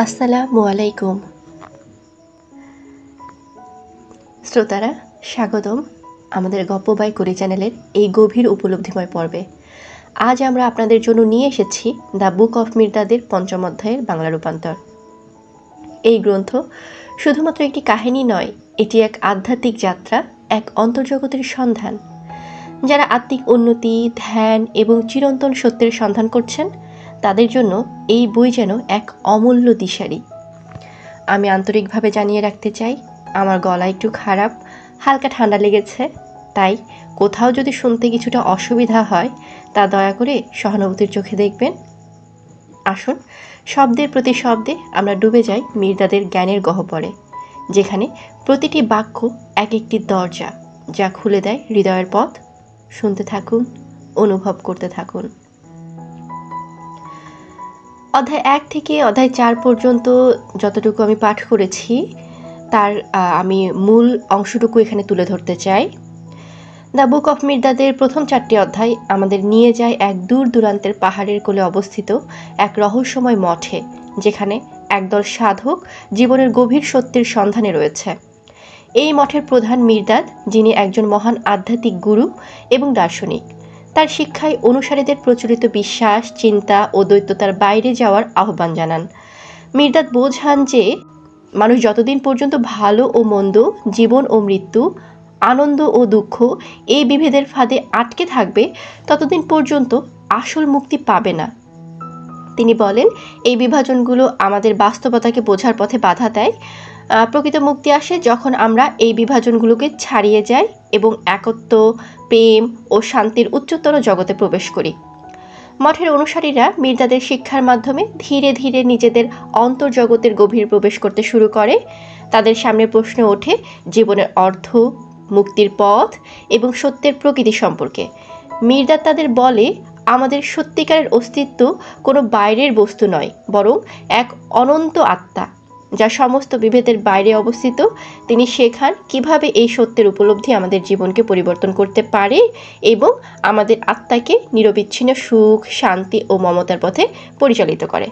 আসসালামু আলাইকুম শ্রোতারা, স্বাগতম আমাদের গপ্প বাই করি চ্যানেলের এই গভীর উপলব্ধিময় পর্বে। আজ আমরা আপনাদের জন্য নিয়ে এসেছি দ্য বুক অফ মির্দাদের পঞ্চম অধ্যায়ের বাংলা রূপান্তর। এই গ্রন্থ শুধুমাত্র একটি কাহিনী নয়, এটি এক আধ্যাত্মিক যাত্রা, এক অন্তর্জগতের সন্ধান। যারা আত্মিক উন্নতি, ধ্যান এবং চিরন্তন সত্যের সন্ধান করছেন, তাদের জন্য এই বই যেন এক অমূল্য দিশারি। আমি আন্তরিকভাবে জানিয়ে রাখতে চাই, আমার গলা একটু খারাপ, হালকা ঠান্ডা লেগেছে, তাই কোথাও যদি শুনতে কিছুটা অসুবিধা হয় তা দয়া করে সহানুভূতির চোখে দেখবেন। আসুন শব্দের প্রতি শব্দে আমরা ডুবে যাই মির্দাদের জ্ঞানের গহ্বরে, যেখানে প্রতিটি বাক্য এক একটি দরজা, যা খুলে দেয় হৃদয়ের পথ। শুনতে থাকুন, অনুভব করতে থাকুন। অধ্যায় 1 থেকে অধ্যায় 4 পর্যন্ত যতটুকু আমি পাঠ করেছি তার আমি মূল অংশটুকু এখানে তুলে ধরতে চাই। দ্য বুক অফ মির্দাদের প্রথম 4টি অধ্যায় আমাদের নিয়ে যায় এক দূর দূরান্তের পাহাড়ের কোলে অবস্থিত এক রহস্যময় মঠে, যেখানে একদল সাধক জীবনের গভীর সত্যের সন্ধানে রয়েছে। এই মঠের প্রধান মির্দাদ, যিনি একজন মহান আধ্যাত্মিক গুরু এবং দার্শনিক, তার শিক্ষায় অনুসারীদের প্রচলিত বিশ্বাস, চিন্তা ও দৈত্যতার বাইরে যাওয়ার আহ্বান জানান। মির্দাদ বোঝান যে মানুষ যতদিন পর্যন্ত ভালো ও মন্দ, জীবন ও মৃত্যু, আনন্দ ও দুঃখ এই বিভেদের ফাঁদে আটকে থাকবে, ততদিন পর্যন্ত আসল মুক্তি পাবে না। তিনি বলেন, এই বিভাজনগুলো আমাদের বাস্তবতাকে বোঝার পথে বাধা দেয়। প্রকৃত মুক্তি আসে যখন আমরা এই বিভাজনগুলোকে ছাড়িয়ে যাই এবং একত্ব, প্রেম ও শান্তির উচ্চতর জগতে প্রবেশ করি। মঠের অনুসারীরা মির্দাদের শিক্ষার মাধ্যমে ধীরে ধীরে নিজেদের অন্তর্জগতের গভীর প্রবেশ করতে শুরু করে। তাদের সামনে প্রশ্ন ওঠে জীবনের অর্থ, মুক্তির পথ এবং সত্যের প্রকৃতি সম্পর্কে। মির্দাদ তাদের বলে, আমাদের সত্যিকারের অস্তিত্ব কোনো বাইরের বস্তু নয়, বরং এক অনন্ত আত্মা, যা সমস্ত বিভেদের বাইরে অবস্থিত। তিনি শেখান কিভাবে এই সত্যের উপলব্ধি আমাদের জীবনকে পরিবর্তন করতে পারে এবং আমাদের আত্মাকে নিরবিচ্ছিন্ন সুখ, শান্তি ও মমতার পথে পরিচালিত করে।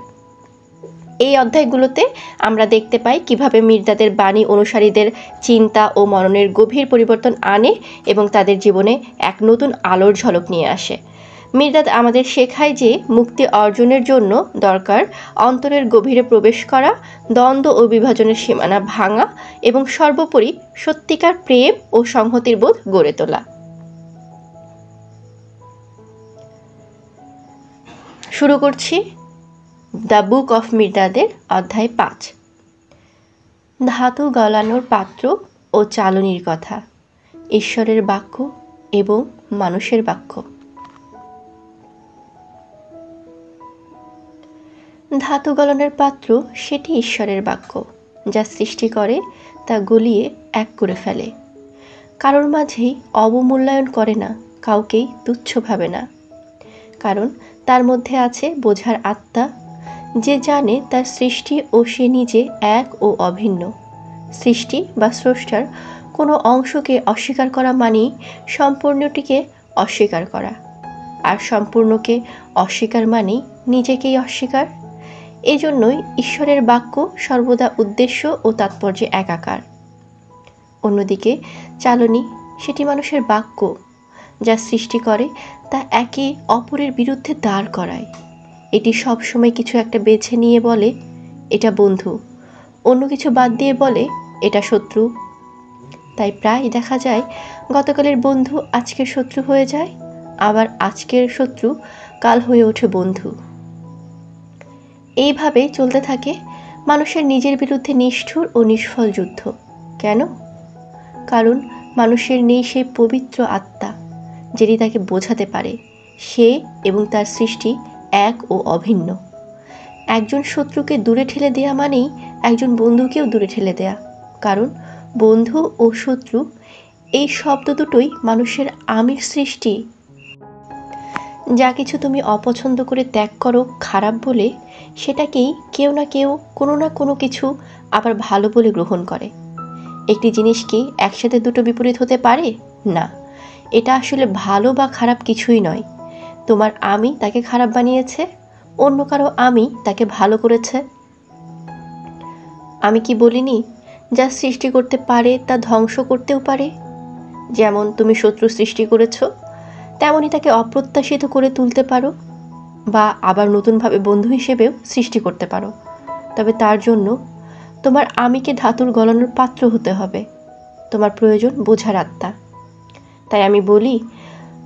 এই অধ্যায়গুলোতে আমরা দেখতে পাই কিভাবে মির্দাদের বাণী অনুসারীদের চিন্তা ও মননের গভীর পরিবর্তন আনে এবং তাদের জীবনে এক নতুন আলোর ঝলক নিয়ে আসে। মির্দাদ আমাদের শেখায় যে মুক্তি অর্জনের জন্য দরকার অন্তরের গভীরে প্রবেশ করা, দ্বন্দ্ব ও বিভাজনের সীমানা ভাঙা এবং সর্বোপরি সত্যিকার প্রেম ও সংহতির বোধ গড়ে তোলা। শুরু করছি দ্য বুক অফ মির্দাদের অধ্যায় 5। ধাতু গলানোর পাত্র ও চালনির কথা, ঈশ্বরের বাক্য এবং মানুষের বাক্য। ধাতু গলানোর পাত্র সেটি ঈশ্বরের বাক্য, যা সৃষ্টি করে তা গলিয়ে এক করে ফেলে। কারোর মাঝেই অবমূল্যায়ন করে না, কাউকেই তুচ্ছ ভাবে না, কারণ তার মধ্যে আছে বোঝার আত্মা, যে জানে তার সৃষ্টি ও সে নিজে এক ও অভিন্ন। সৃষ্টি বা স্রষ্টার কোনো অংশকে অস্বীকার করা মানেই সম্পূর্ণটিকে অস্বীকার করা, আর সম্পূর্ণকে অস্বীকার মানেই নিজেকেই অস্বীকার। এজন্যই ঈশ্বরের বাক্য সর্বদা উদ্দেশ্য ও তাৎপর্যে একাকার। অন্যদিকে চালনী সেটি মানুষের বাক্য, যা সৃষ্টি করে তা একে অপরের বিরুদ্ধে দাঁড় করায়। এটি সবসময় কিছু একটা বেছে নিয়ে বলে এটা বন্ধু, অন্য কিছু বাদ দিয়ে বলে এটা শত্রু। তাই প্রায় দেখা যায় গতকালের বন্ধু আজকের শত্রু হয়ে যায়, আবার আজকের শত্রু কাল হয়ে ওঠে বন্ধু। এইভাবে চলতে থাকে মানুষের নিজের বিরুদ্ধে নিষ্ঠুর ও নিষ্ফল যুদ্ধ। কেন? কারণ মানুষের নেই সেই পবিত্র আত্মা, যেটি তাকে বোঝাতে পারে সে এবং তার সৃষ্টি এক ও অভিন্ন। একজন শত্রুকে দূরে ঠেলে দেয়া মানেই একজন বন্ধুকেও দূরে ঠেলে দেয়া, কারণ বন্ধু ও শত্রু এই শব্দ দুটোই মানুষের আমির সৃষ্টি। যা কিছু তুমি অপছন্দ করে ত্যাগ করো খারাপ বলে, সেটাকেই কেউ না কেউ কোনো না কোনো কিছু আবার ভালো বলে গ্রহণ করে। একটি জিনিস কি একসাথে দুটো বিপরীত হতে পারে? না, এটা আসলে ভালো বা খারাপ কিছুই নয়। তোমার আমি তাকে খারাপ বানিয়েছে, অন্য কারো আমি তাকে ভালো করেছে। আমি কি বলিনি, যা সৃষ্টি করতে পারে তা ধ্বংস করতেও পারে? যেমন তুমি শত্রু সৃষ্টি করেছ, তেমনই তাকে অপ্রত্যাশিত করে তুলতে পারো, বা আবার নতুনভাবে বন্ধু হিসেবেও সৃষ্টি করতে পারো। তবে তার জন্য তোমার আমিকে ধাতুর গলানোর পাত্র হতে হবে। তোমার প্রয়োজন বোঝার আত্মা। তাই আমি বলি,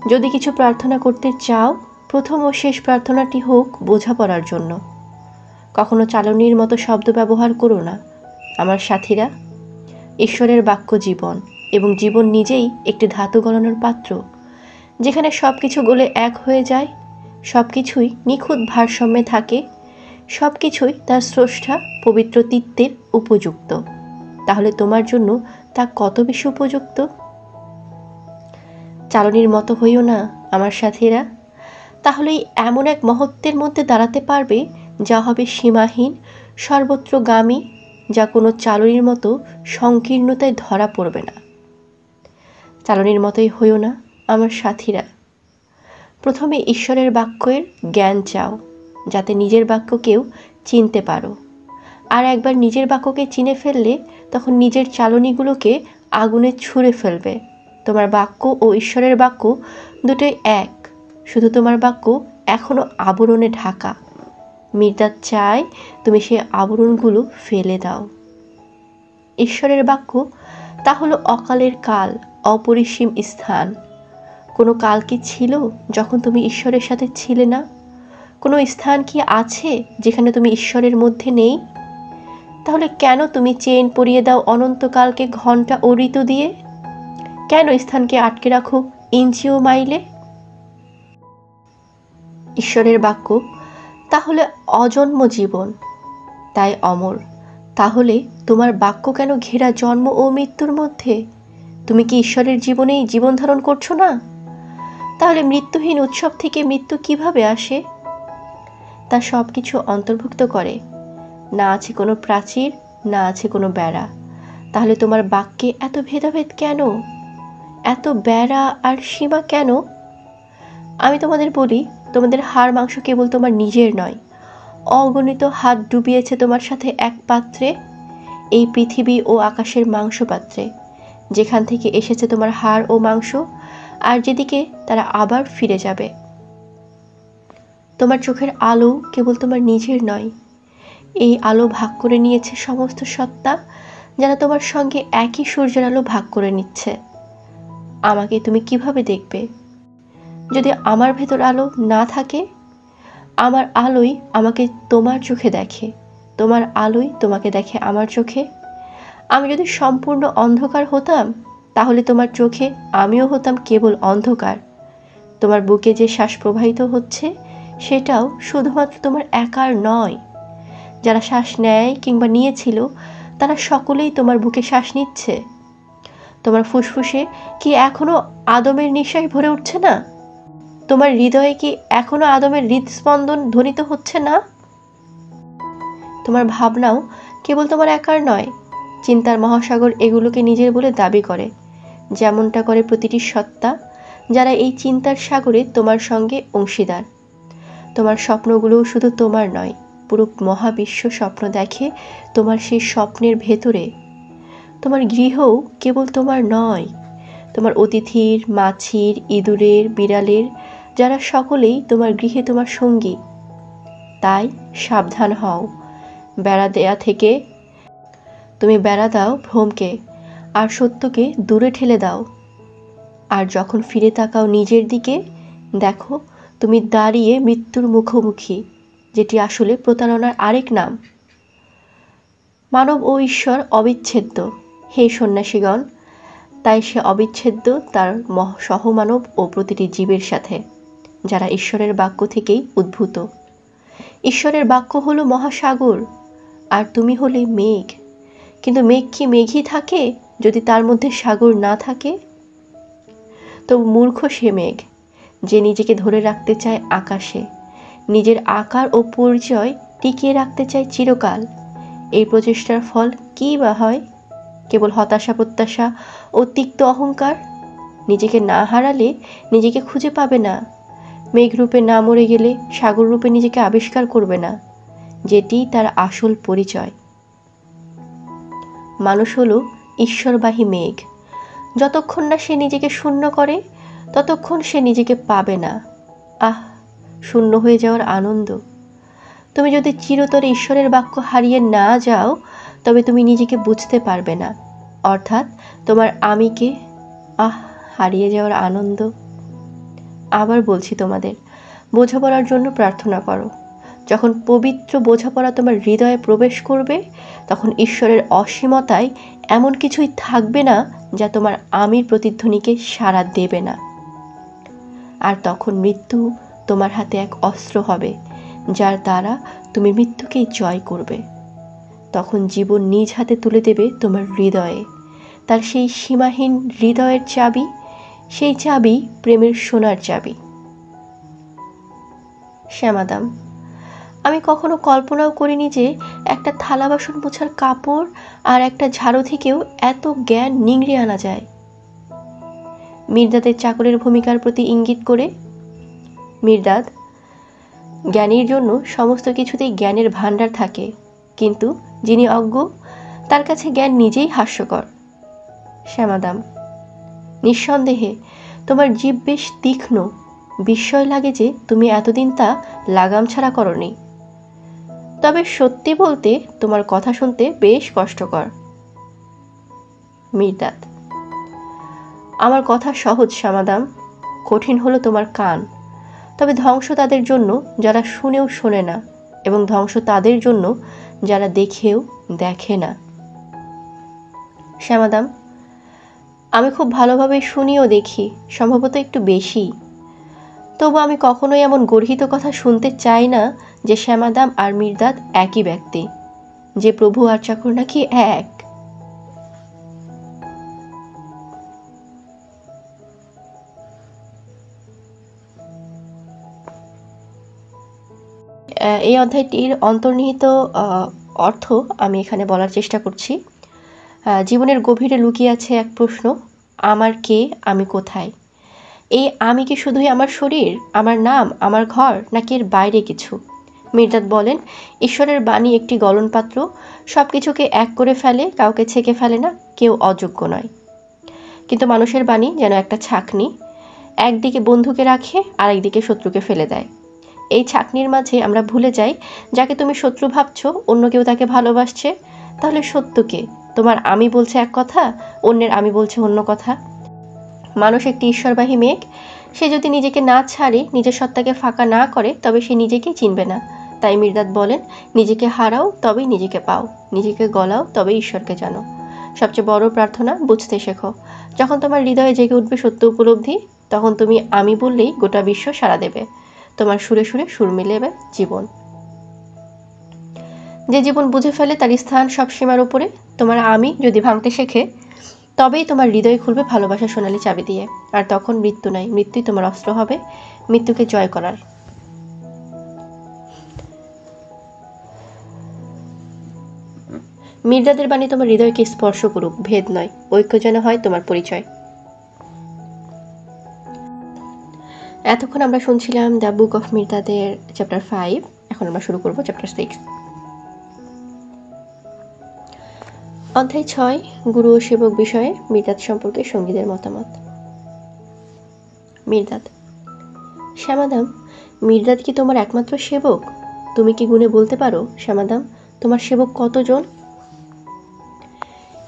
যদি কিছু প্রার্থনা করতে চাও, প্রথম ও শেষ প্রার্থনাটি হোক বোঝাপড়ার জন্য। কখনো চালনির মতো শব্দ ব্যবহার করো না আমার সাথীরা। ঈশ্বরের বাক্য জীবন, এবং জীবন নিজেই একটি ধাতু গলানোর পাত্র, যেখানে সব কিছু গলে এক হয়ে যায়, সব কিছুই নিখুঁত ভারসাম্যে থাকে, সব কিছুই তার স্রষ্টা পবিত্র তিত্বের উপযুক্ত। তাহলে তোমার জন্য তা কত বেশি উপযুক্ত। চালনির মতো হইও না আমার সাথীরা। তাহলেই এমন এক মহত্বের মধ্যে দাঁড়াতে পারবে যা হবে সীমাহীন, সর্বত্রগামী, যা কোনো চালনির মতো সংকীর্ণতায় ধরা পড়বে না। চালনির মতোই হইও না আমার সাথীরা। প্রথমে ঈশ্বরের বাক্যের জ্ঞান চাও, যাতে নিজের বাক্যকেও চিনতে পারো। আর একবার নিজের বাক্যকে চিনে ফেললে তখন নিজের চালনীগুলোকে আগুনে ছুঁড়ে ফেলবে। তোমার বাক্য ও ঈশ্বরের বাক্য দুটোই এক, শুধু তোমার বাক্য এখনো আবরণে ঢাকা। মির্দাত চায় তুমি সেই আবরণগুলো ফেলে দাও। ঈশ্বরের বাক্য তা হলো অকালের কাল, অপরিসীম স্থান। কোনো কাল কি ছিল যখন তুমি ঈশ্বরের সাথে ছিলে না? কোনো স্থান কি আছে যেখানে তুমি ঈশ্বরের মধ্যে নেই? তাহলে কেন তুমি চেইন পরিয়ে দাও অনন্তকালকে ঘণ্টা ও ঋতু দিয়ে? কেন স্থানকে আটকে রাখো ইঞ্চি ও মাইলে? ঈশ্বরের বাক্য তাহলে অজন্ম জীবন, তাই অমর। তাহলে তোমার বাক্য কেন ঘেরা জন্ম ও মৃত্যুর মধ্যে? তুমি কি ঈশ্বরের জীবনেই জীবন ধারণ করছো না? তাহলে মৃত্যুহীন উৎসব থেকে মৃত্যু কিভাবে আসে? তা সব কিছু অন্তর্ভুক্ত করে। না আছে কোনো প্রাচীর, না আছে কোনো বেড়া। তাহলে তোমার বাক্যে এত ভেদাভেদ কেন? এত বেড়া আর সীমা কেন? আমি তোমাদের বলি, তোমাদের হাড় মাংস কেবল তোমার নিজের নয়। অগণিত হাত ডুবিয়েছে তোমার সাথে এক পাত্রে, এই পৃথিবী ও আকাশের মাংস পাত্রে, যেখান থেকে এসেছে তোমার হাড় ও মাংস, আর যেদিকে তারা আবার ফিরে যাবে। তোমার চোখের আলো কেবল তোমার নিজের নয়। এই আলো ভাগ করে নিয়েছে সমস্ত সত্তা, যারা তোমার সঙ্গে একই সূর্যের আলো ভাগ করে নিচ্ছে। আমাকে তুমি কিভাবে দেখবে যদি আমার ভেতর আলো না থাকে? আমার আলোই আমাকে তোমার চোখে দেখে, তোমার আলোই তোমাকে দেখে আমার চোখে। আমি যদি সম্পূর্ণ অন্ধকার হতাম, তাহলে তোমার চোখে আমিও হতাম কেবল অন্ধকার। তোমার বুকে যে শ্বাস প্রবাহিত হচ্ছে, সেটাও শুধুমাত্র তোমার একার নয়। যারা শ্বাস নেয় কিংবা নিয়েছিল, তারা সকলেই তোমার বুকে শ্বাস নিচ্ছে। তোমার ফুসফুসে কি এখনো আদমের নিঃশ্বাস ভরে উঠছে না? তোমার হৃদয়ে কি এখনো আদমের হৃদস্পন্দন ধ্বনিত হচ্ছে না? তোমার ভাবনাও কেবল তোমার একার নয়। চিন্তার মহাসাগর এগুলোকে নিজের বলে দাবি করে, যেমনটা করে প্রতিটি সত্তা, যারা এই চিন্তার সাগরে তোমার সঙ্গে অংশীদার। তোমার স্বপ্নগুলোও শুধু তোমার নয়, পুরো মহাবিশ্ব স্বপ্ন দেখে তোমার সেই স্বপ্নের ভেতরে। তোমার গৃহও কেবল তোমার নয়, তোমার অতিথির, মাছির, ইঁদুরের, বিড়ালের, যারা সকলেই তোমার গৃহে তোমার সঙ্গী। তাই সাবধান হও বেড়া দেয়া থেকে। তুমি বেড়া দাও ভ্রমকে, আর সত্যকে দূরে ঠেলে দাও। আর যখন ফিরে তাকাও নিজের দিকে, দেখো তুমি দাঁড়িয়ে মৃত্যুর মুখোমুখি, যেটি আসলে প্রতারণার আরেক নাম। মানব ও ঈশ্বর অবিচ্ছেদ্য, হে সন্ন্যাসীগণ। তাই সে অবিচ্ছেদ্য তার সহমানব ও প্রতিটি জীবের সাথে, যারা ঈশ্বরের বাক্য থেকেই উদ্ভূত। ঈশ্বরের বাক্য হলো মহাসাগর, আর তুমি হলে মেঘ। কিন্তু মেঘ কি মেঘই থাকে যদি তার মধ্যে সাগর না থাকে? তো মূর্খ সে মেঘ, যে নিজেকে ধরে রাখতে চায় আকাশে, নিজের আকার ও পরিচয় টিকিয়ে রাখতে চায় চিরকাল। এই প্রচেষ্টার ফল কী বা হয়? কেবল হতাশা, প্রত্যাশা ও তিক্ত অহংকার। নিজেকে না হারালে নিজেকে খুঁজে পাবে না। মেঘরূপে না মরে গেলে সাগর রূপে নিজেকে আবিষ্কার করবে না, যেটি তার আসল পরিচয়। মানুষ হলো ঈশ্বরবাহী মেঘ। যতক্ষণ না সে নিজেকে শূন্য করে ততক্ষণ সে নিজেকে পাবে না। আহ, শূন্য হয়ে যাওয়ার আনন্দ! তুমি যদি চিরতরে ঈশ্বরের বাক্য হারিয়ে না যাও তবে তুমি নিজেকে বুঝতে পারবে না, অর্থাৎ তোমার আমিকে। হারিয়ে যাওয়ার আনন্দ! আবার বলছি তোমাদের, বোঝাপড়ার জন্য প্রার্থনা করো। যখন পবিত্র বোঝাপড়া তোমার হৃদয়ে প্রবেশ করবে তখন ঈশ্বরের অসীমতায় এমন কিছুই থাকবে না যা তোমার আমির প্রতিধ্বনিকে সাড়া দেবে না। আর তখন মৃত্যু তোমার হাতে এক অস্ত্র হবে যার দ্বারা তুমি মৃত্যুকেই জয় করবে। তখন জীবন নিজ হাতে তুলে দেবে তোমার হৃদয়ে, তার সেই সীমাহীন হৃদয়ের চাবি, সেই চাবি প্রেমের সোনার চাবি। শ্যামাদাম: আমি কখনো কল্পনাও করিনি যে একটা থালা বাসন মোছার কাপড় আর একটা ঝাড়ু থেকেও এত জ্ঞান নিংড়ে আনা যায়। মির্দাদের চাকরের ভূমিকার প্রতি ইঙ্গিত করে। মির্দাদ: জ্ঞানীর জন্য সমস্ত কিছুতেই জ্ঞানের ভাণ্ডার থাকে, কিন্তু যিনি অজ্ঞ তার কাছে জ্ঞান নিজেই হাস্যকর। শ্যামাদাম: নিঃসন্দেহে তোমার জীব বেশ তীক্ষ্ণ। বিস্ময় লাগে যে তুমি এতদিন তা লাগাম ছাড়া করনি। তবে সত্যি বলতে তোমার কথা শুনতে বেশ কষ্টকর। মির্দাদ: আমার কথা সহজ শ্যামাদাম, কঠিন হলো তোমার কান। তবে ধ্বংস তাদের জন্য যারা শুনেও শোনে না, এবং ধ্বংস তাদের জন্য যারা দেখেও দেখে না। শ্যামাদাম: আমি খুব ভালোভাবে শুনিও দেখি, সম্ভবত একটু বেশি। তবু আমি কখনোই এমন গর্হিত কথা শুনতে চাই না যে শ্যামাদাম আর মির্দাদ একই ব্যক্তি, যে প্রভু আর চাকর নাকি এক। এই অধ্যায়টির অন্তর্নিহিত অর্থ আমি এখানে বলার চেষ্টা করছি। জীবনের গভীরে লুকিয়ে আছে এক প্রশ্ন: আমার কে, আমি কোথায়? এই আমি কি শুধুই আমার শরীর, আমার নাম, আমার ঘর, নাকি এর বাইরে কিছু? মির্দাদ বলেন, ঈশ্বরের বাণী একটি গলন পাত্র, সব কিছুকে এক করে ফেলে, কাউকে ছেঁকে ফেলে না, কেউ অযোগ্য নয়। কিন্তু মানুষের বাণী যেন একটা ছাঁকনি, একদিকে বন্ধুকে রাখে আর একদিকে শত্রুকে ফেলে দেয়। এই ছাঁকনির মাঝে আমরা ভুলে যাই, যাকে তুমি শত্রু ভাবছো অন্য কেউ তাকে ভালোবাসছে। তাহলে সত্যকে তোমার আমি বলছে এক কথা, অন্যের আমি বলছে অন্য কথা। মানুষ একটি ঈশ্বরবাহী মেঘ, সে যদি নিজেকে না ছাড়ে, নিজের সত্তাকে ফাঁকা না করে, তবে সে নিজেকেই চিনবে না। তাই মির্দাদ বলেন, নিজেকে হারাও তবেই নিজেকে পাও, নিজেকে গলাও তবেই ঈশ্বরকে জানো। সবচেয়ে বড় প্রার্থনা, বুঝতে শেখো। যখন তোমার হৃদয়ে জেগে উঠবে সত্য উপলব্ধি, তখন তুমি আমি বললেই গোটা বিশ্ব সাড়া দেবে। তোমার সুরে সুরে সুর মিলেবে জীবন। যে জীবন বুঝে ফেলে তার স্থান সব সীমার উপরে। তোমার আমি যদি ভাঙতে শেখে, তবেই তোমার হৃদয় খুলবে ভালোবাসার সোনালি চাবি দিয়ে। আর তখন মৃত্যু নাই, মৃত্যুই তোমার অস্ত্র হবে মৃত্যুকে জয় করার। মির্দাদের বাণী তোমার হৃদয়কে স্পর্শ করুক, ভেদ নয়, ঐক্য যেন হয় তোমার পরিচয়। এতক্ষণ আমরা শুনছিলাম দ্য বুক অফ মির্দাদের চ্যাপ্টার 5। এখন আমরা শুরু করব চ্যাপ্টার 6। অধ্যায় 6, গুরু ও সেবক বিষয়ে মির্দাদ সম্পর্কে সঙ্গীদের মতামত। মির্দাদ: শ্যামাদাম, মির্দাদ কি তোমার একমাত্র সেবক? তুমি কি গুণে বলতে পারো শ্যামাদাম, তোমার সেবক কতজন?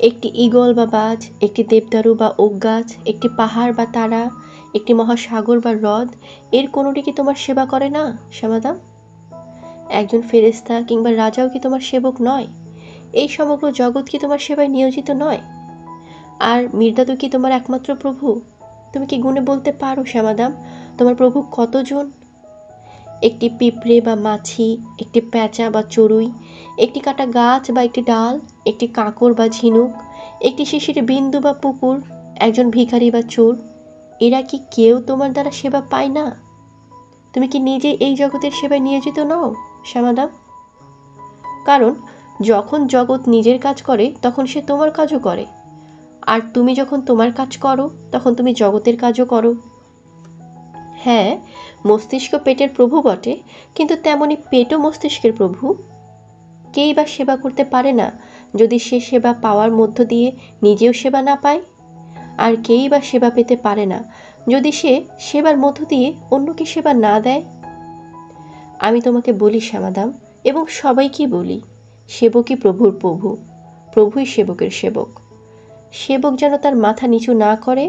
একটি ঈগল বা বাজ, একটি দেবদারু বা ওক গাছ, একটি পাহাড় বা তারা, একটি মহাসাগর বা হ্রদ, এর কোনোটি কি তোমার সেবা করে না শ্যামাদাম? একজন ফেরেশতা কিংবা রাজাও কি তোমার সেবক নয়? এই সমগ্র জগৎ কি তোমার সেবায় নিয়োজিত নয়? আর মির্দাদও কি তোমার একমাত্র প্রভু? তুমি কি গুণে বলতে পারো শ্যামাদাম, তোমার প্রভু কতজন? একটি পিঁপড়ে বা মাছি, একটি প্যাঁচা বা চড়ুই, একটি কাটা গাছ বা একটি ডাল, একটি কাঁকড় বা ঝিনুক, একটি শিশির বিন্দু বা পুকুর, একজন ভিখারি বা চোর, এরা কি কেউ তোমার দ্বারা সেবা পায় না? তুমি কি নিজে এই জগতের সেবায় নিয়োজিত নও শ্যামাদাম? কারণ যখন জগৎ নিজের কাজ করে তখন সে তোমার কাজও করে, আর তুমি যখন তোমার কাজ করো তখন তুমি জগতের কাজও করো। হ্যাঁ, মস্তিষ্ক পেটের প্রভু বটে, কিন্তু তেমনি পেটও মস্তিষ্কের প্রভু। কেই বা সেবা করতে পারে না যদি সে সেবা পাওয়ার মধ্য দিয়ে নিজেও সেবা না পায়? আর কেই বা সেবা পেতে পারে না যদি সে সেবার মধ্য দিয়ে অন্যকে সেবা না দেয়। আমি তোমাকে বলি শ্যামাদাম, এবং সবাইকে বলি, সেবকই প্রভুর প্রভু, প্রভুই সেবকের সেবক। সেবক যেন তার মাথা নিচু না করে,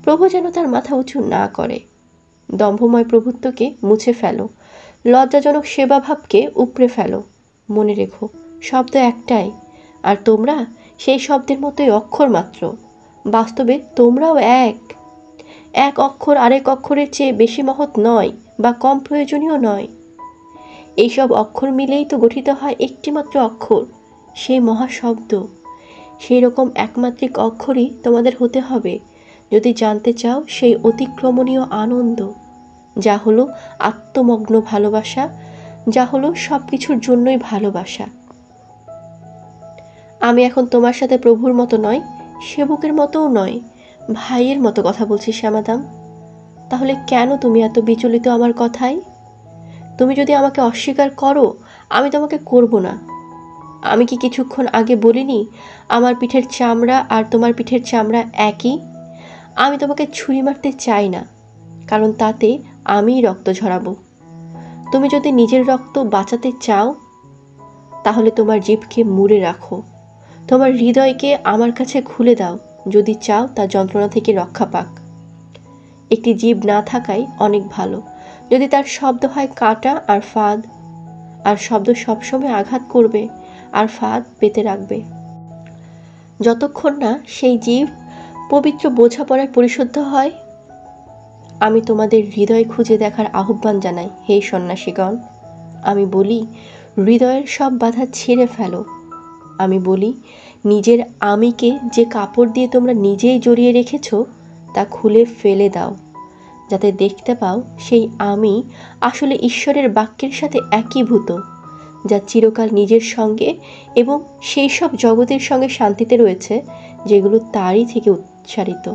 প্রভু যেন তার মাথা উঁচু না করে। দম্ভময় প্রভুত্বকে মুছে ফেলো, লজ্জাজনক সেবাভাবকে উপড়ে ফেলো। মনে রেখো, শব্দ একটাই, আর তোমরা সেই শব্দের মতোই অক্ষর মাত্র। বাস্তবে তোমরাও এক। এক অক্ষর আরেক অক্ষরের চেয়ে বেশি মহৎ নয় বা কম প্রয়োজনীয় নয়। এইসব অক্ষর মিলেই তো গঠিত হয় একটিমাত্র অক্ষর, সেই মহাশব্দ। সেই রকম একমাত্রিক অক্ষরই তোমাদের হতে হবে যদি জানতে চাও সেই অতিক্রমণীয় আনন্দ, যা হলো আত্মমগ্ন ভালোবাসা, যা হলো সব কিছুর জন্যই ভালোবাসা। আমি এখন তোমার সাথে প্রভুর মতো নয়, সেবকের মতোও নয়, ভাইয়ের মতো কথা বলছি শ্যামাদাম। তাহলে কেন তুমি এত বিচলিত আমার কথায়? তুমি যদি আমাকে অস্বীকার করো, আমি তোমাকে করব না। আমি কি কিছুক্ষণ আগে বলিনি আমার পিঠের চামড়া আর তোমার পিঠের চামড়া একই? আমি তোমাকে ছুরি মারতে চাই না, কারণ তাতে আমিই রক্ত ঝরাবো। তুমি যদি নিজের রক্ত বাঁচাতে চাও, তাহলে তোমার জিভকে মুড়ে রাখো, তোমার হৃদয়কে আমার কাছে খুলে দাও, যদি চাও তা যন্ত্রণা থেকে রক্ষা পাক। একটি জীব না থাকাই অনেক ভালো, যদি তার শব্দ হয় কাঁটা আর ফাঁদ, আর শব্দ সবসময় আঘাত করবে আর ফাঁদ পেতে রাখবে, যতক্ষণ না সেই জীব পবিত্র বোঝাপড়ায় পরিশুদ্ধ হয়। আমি তোমাদের হৃদয় খুঁজে দেখার আহ্বান জানাই, হে সন্ন্যাসীগণ। আমি বলি, হৃদয়ের সব বাধা ছিঁড়ে ফেলো। আমি বলি, নিজের আমিকে যে কাপড় দিয়ে তোমরা নিজেই জড়িয়ে রেখেছ তা খুলে ফেলে দাও, যাতে দেখতে পাও সেই আমি আসলে ঈশ্বরের বাক্যের সাথে একীভূত, যা চিরকাল নিজের সঙ্গে এবং সেই সব জগতের সঙ্গে শান্তিতে রয়েছে যেগুলো তারই থেকে উচ্চারিত।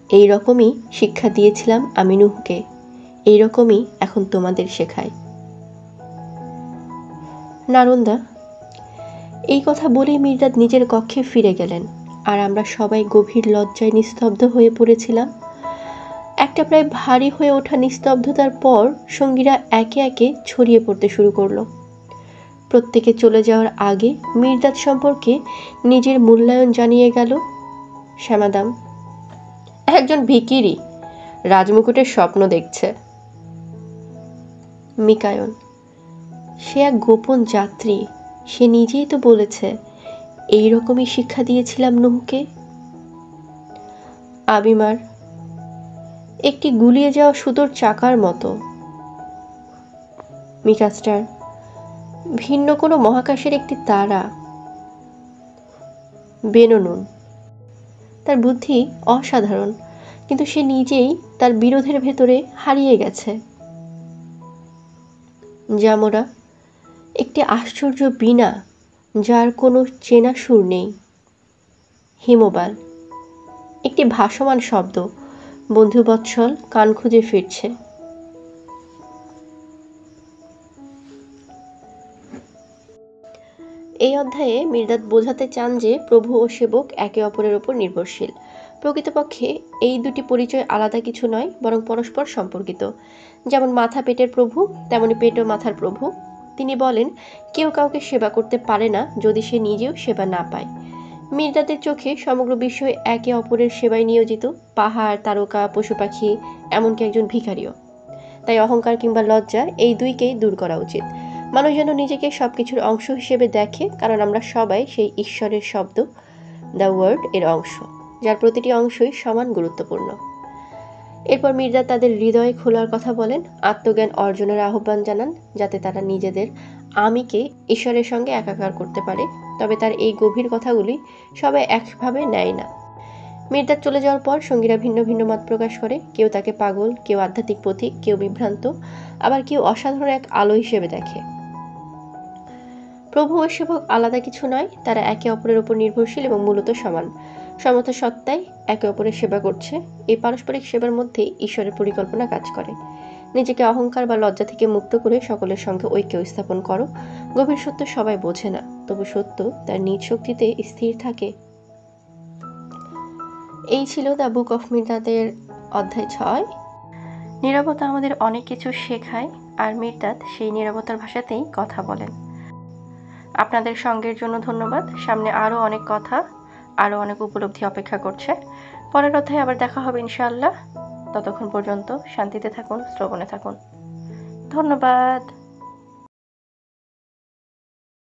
এই রকমই শিক্ষা দিয়েছিলাম আমি নূহকে, এই রকমই এখন তোমাদের শেখাই। নারন্দা, এই কথা বলেই মির্জাদ নিজের কক্ষে ফিরে গেলেন, আর আমরা সবাই গভীর লজ্জায় নিস্তব্ধ হয়ে পড়েছিলাম। একটা প্রায় ভারী হয়ে ওঠা নিস্তব্ধতার পর সঙ্গীরা একে একে ছড়িয়ে পড়তে শুরু করলো। প্রত্যেকে চলে যাওয়ার আগে মির্জাদ সম্পর্কে নিজের মূল্যায়ন জানিয়ে গেল শ্যামাদাম। একজন ভিখিরি, রাজমুকুটের স্বপ্ন দেখছে। মিকায়ন, সে এক গোপন যাত্রী, সে নিজেই তো বলেছে এই রকমই শিক্ষা দিয়েছিলাম নূহকে। আবিমার, একটি গুলিয়ে যাওয়া সুতোর চাকার মতো। মিকাস্টার, ভিন্ন কোনো মহাকাশের একটি তারা। বেননুন, তার বুদ্ধি অসাধারণ, কিন্তু সে নিজেই তার বিরোধের ভেতরে হারিয়ে গেছে। জামোরা, একটি আশ্চর্য বীণা যার কোনো চেনা সুর নেই। হিমবাল, একটি ভাসমান শব্দ, বন্ধুবৎসল কান খুঁজে ফিরছে। এই অধ্যায়ে মির্জাদ বোঝাতে চান যে প্রভু ও সেবক একে অপরের উপর নির্ভরশীল। প্রকৃতপক্ষে এই দুটি পরিচয় আলাদা কিছু নয়, বরং পরস্পর সম্পর্কিত। যেমন মাথা পেটের প্রভু, তেমনি পেট ও মাথার প্রভু। তিনি বলেন, কেউ কাউকে সেবা করতে পারে না যদি সে নিজেও সেবা না পায়। মির্জাদের চোখে সমগ্র বিষয় একে অপরের সেবায় নিয়োজিত, পাহাড়, তারকা, পশু পাখি, এমনকি একজন ভিখারিও। তাই অহংকার কিংবা লজ্জা এই দুইকেই দূর করা উচিত। মানুষ যেন নিজেকে সবকিছুর অংশ হিসেবে দেখে, কারণ আমরা সবাই সেই ঈশ্বরের শব্দ, দ্য ওয়ার্ড এর অংশ, যার প্রতিটি অংশই সমান গুরুত্বপূর্ণ। এরপর মির্জাদ তাদের হৃদয়ে খোলার কথা বলেন, আত্মজ্ঞান অর্জনের আহ্বান জানান, যাতে তারা নিজেদের আমিকে ঈশ্বরের সঙ্গে একাকার করতে পারে। তবে তার এই গভীর কথাগুলি সবাই একভাবে নেয় না। মির্জাদ চলে যাওয়ার পর সঙ্গীরা ভিন্ন ভিন্ন মত প্রকাশ করে। কেউ তাকে পাগল, কেউ আধ্যাত্মিক পথিক, কেউ বিভ্রান্ত, আবার কেউ অসাধারণ এক আলো হিসেবে দেখে। প্রভু ও সেবক আলাদা কিছু নয়, তারা একে অপরের উপর নির্ভরশীল এবং মূলত সমান। সমস্ত সত্তাই একে অপরের সেবা করছে। এই পারস্পরিক সেবার মধ্যেই ঈশ্বরের পরিকল্পনা কাজ করে। নিজেকে অহংকার বা লজ্জা থেকে মুক্ত করে সকলের সঙ্গে ঐক্য স্থাপন করো। গভীর সত্য সবাই বোঝে না, তবু সত্য তার নিজ শক্তিতে স্থির থাকে। এই ছিল দ্য বুক অফ মির্দাদের অধ্যায় 6। নীরবতা আমাদের অনেক কিছু শেখায়, আর মির্দাদ সেই নীরবতার ভাষাতেই কথা বলেন। আপনাদের সঙ্গের জন্য ধন্যবাদ। সামনে আরও অনেক কথা, আরও অনেক উপলব্ধি অপেক্ষা করছে। পরের অধ্যায়ে আবার দেখা হবে ইনশাআল্লাহ। ততক্ষণ পর্যন্ত শান্তিতে থাকুন, শ্রবণে থাকুন। ধন্যবাদ।